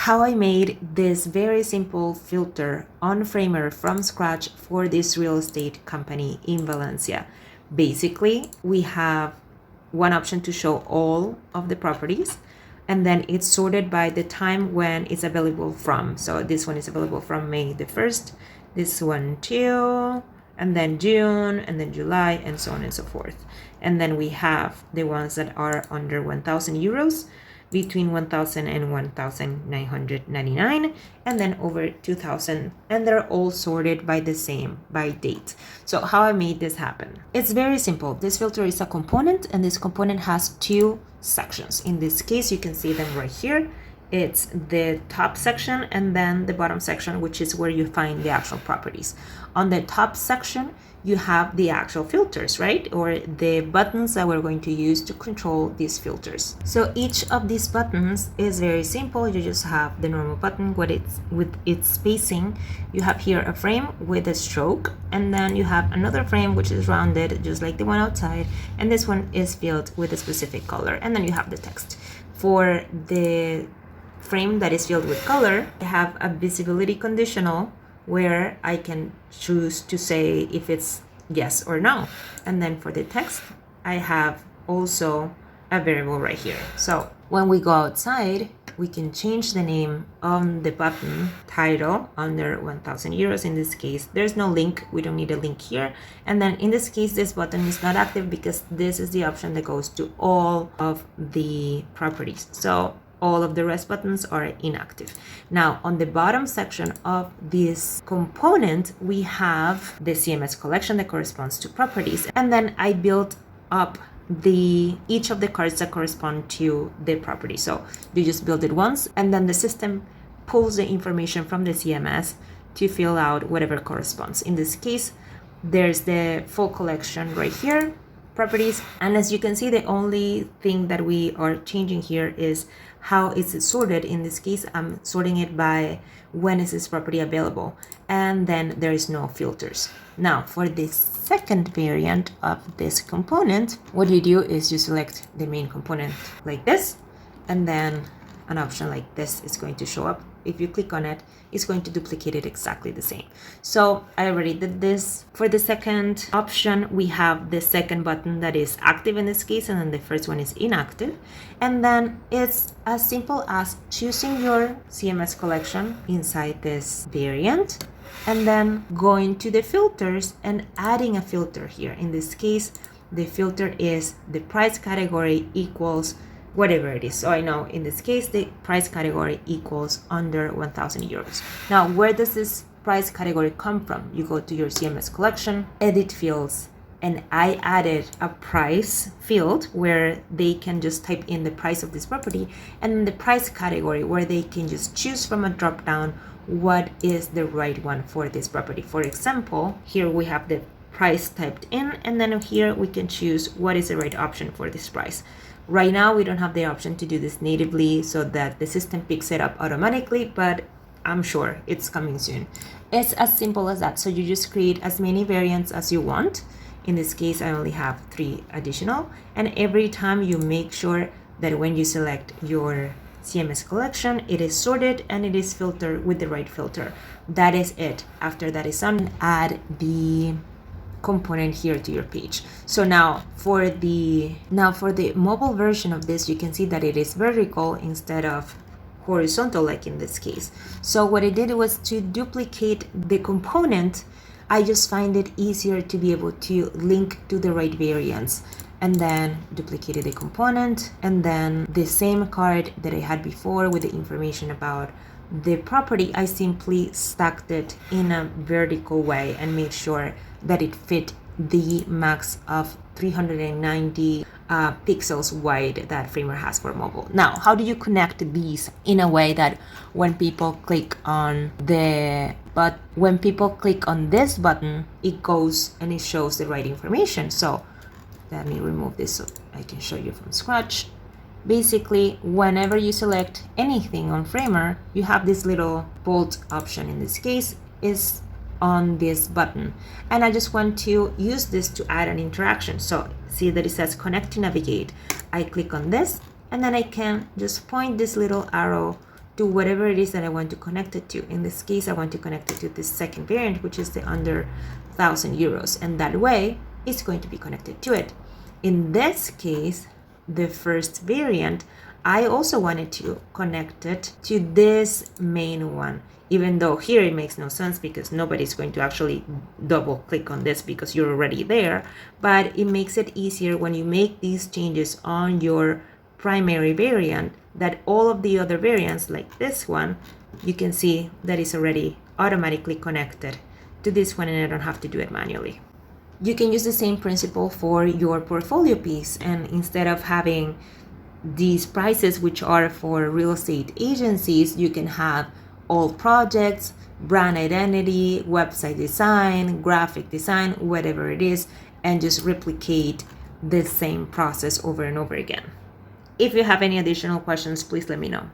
how I made this very simple filter on Framer from scratch for this real estate company in Valencia. Basically, we have one option to show all of the properties, and then it's sorted by the time when it's available from. So this one is available from May the 1st, this one too, and then June, and then July, and so on and so forth. And then we have the ones that are under 1,000 euros, between 1,000 and 1,999, and then over 2,000, and they're all sorted by the same, by date. So how I made this happen? It's very simple. This filter is a component, and this component has two sections. In this case, you can see them right here. It's the top section and then the bottom section, which is where you find the actual properties. On the top section, you have the actual filters, right? Or the buttons that we're going to use to control these filters. So each of these buttons is very simple. You just have the normal button with its spacing. You have here a frame with a stroke, and then you have another frame which is rounded, just like the one outside, and this one is filled with a specific color, and then you have the text. For the frame that is filled with color, I have a visibility conditional where I can choose to say if it's yes or no. And then for the text, I have also a variable right here. So when we go outside, we can change the name on the button title under 1,000 euros. In this case, there's no link. We don't need a link here. And then in this case, this button is not active because this is the option that goes to all of the properties. So all of the rest buttons are inactive. Now, on the bottom section of this component, we have the CMS collection that corresponds to properties. And then I built up each of the cards that correspond to the property. So you just build it once, and then the system pulls the information from the CMS to fill out whatever corresponds. In this case, there's the full collection right here, properties. And as you can see, the only thing that we are changing here is how is it sorted. In this case, I'm sorting it by when is this property available, and then there is no filters. Now for the second variant of this component, what you do is you select the main component like this, and then an option like this is going to show up. If you click on it, it's going to duplicate it exactly the same. So I already did this. For the second option, we have the second button that is active in this case, and then the first one is inactive. And then it's as simple as choosing your CMS collection inside this variant, and then going to the filters and adding a filter here. In this case, the filter is the price category equals whatever it is. So I know in this case, the price category equals under 1,000 euros. Now, where does this price category come from? You go to your CMS collection, edit fields, and I added a price field where they can just type in the price of this property, and in the price category where they can just choose from a drop down what is the right one for this property. For example, here we have the price typed in, and then here we can choose what is the right option for this price. Right now, we don't have the option to do this natively so that the system picks it up automatically, but I'm sure it's coming soon. It's as simple as that. So you just create as many variants as you want. In this case, I only have 3 additional. And every time you make sure that when you select your CMS collection, it is sorted and it is filtered with the right filter. That is it. After that is done, add the component here to your page. So now for the mobile version of this, you can see that it is vertical instead of horizontal like in this case. So what I did was to duplicate the component. I just find it easier to be able to link to the right variants, and then duplicated the component, and then the same card that I had before with the information about the property, I simply stacked it in a vertical way and made sure that it fit the max of 390 pixels wide that Framer has for mobile. Now, how do you connect these in a way that when people click on this button, it goes and it shows the right information? So let me remove this so I can show you from scratch. Basically, whenever you select anything on Framer, you have this little bold option. In this case, is on this button, and I just want to use this to add an interaction. So see that it says connect to navigate. I click on this, and then I can just point this little arrow to whatever it is that I want to connect it to. In this case, I want to connect it to this second variant, which is the under 1,000 euros. And that way, it's going to be connected to it. In this case, the first variant, I also wanted to connect it to this main one, even though here it makes no sense because nobody's going to actually double click on this because you're already there. But it makes it easier when you make these changes on your primary variant that all of the other variants like this one, you can see that it's already automatically connected to this one and I don't have to do it manually. You can use the same principle for your portfolio piece, and instead of having these prices which are for real estate agencies, you can have all projects, brand identity, website design, graphic design, whatever it is, and just replicate the same process over and over again. If you have any additional questions, please let me know.